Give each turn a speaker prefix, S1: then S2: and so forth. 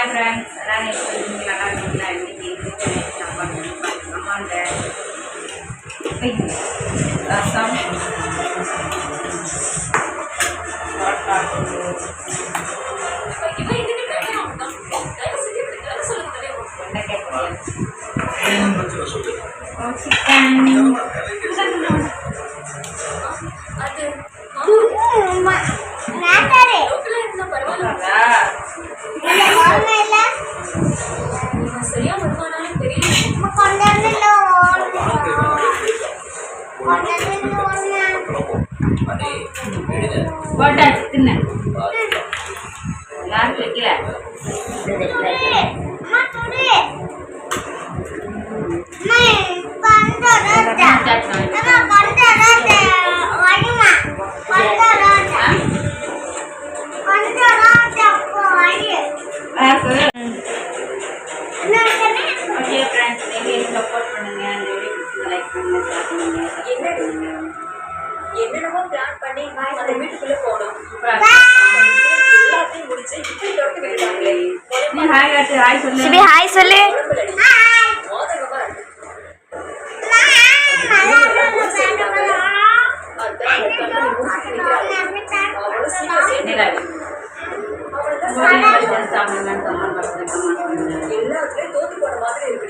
S1: Hi friends, எல்லாரும் எப்படி இருக்கீங்க? நல்லா இருக்கீங்களா? இன்றைக்கி சாப்பாடு அம்மாண்ட ரசம்
S2: சரியா வருமானாலும் தெரியல.
S1: போட்டாச்சு தின்ன யாரும் வைக்கல. ஓகே ஃப்ரெண்ட்ஸ், நீங்கள் சப்போர்ட் பண்ணுங்கள், இந்த வீடியோ லைக் பண்ணுங்கள், ஷேர் பண்ணுங்கள், சப்ஸ்கிரைப் பண்ணுங்கள்.
S2: என்னென்னமோ பிளான் பண்ணி அந்த வீட்டுக்குள்ள போகணும். எல்லாத்தையும் முடிச்சு இப்படி தொடர்ந்து விட்டாங்களே.
S1: நீ ஹாய் காட்டு, ஹாய் சொல்லு.
S3: சிபி ஹாய் சொல்லு.
S2: மோதகமா இருக்கு.
S1: சாப்பிடுங்கன்னு கமெண்ட் பாக்ஸில் கமெண்ட் பண்ணுங்கள்.
S2: எல்லாத்துலயும் தோத்து போன மாதிரி இருக்கு.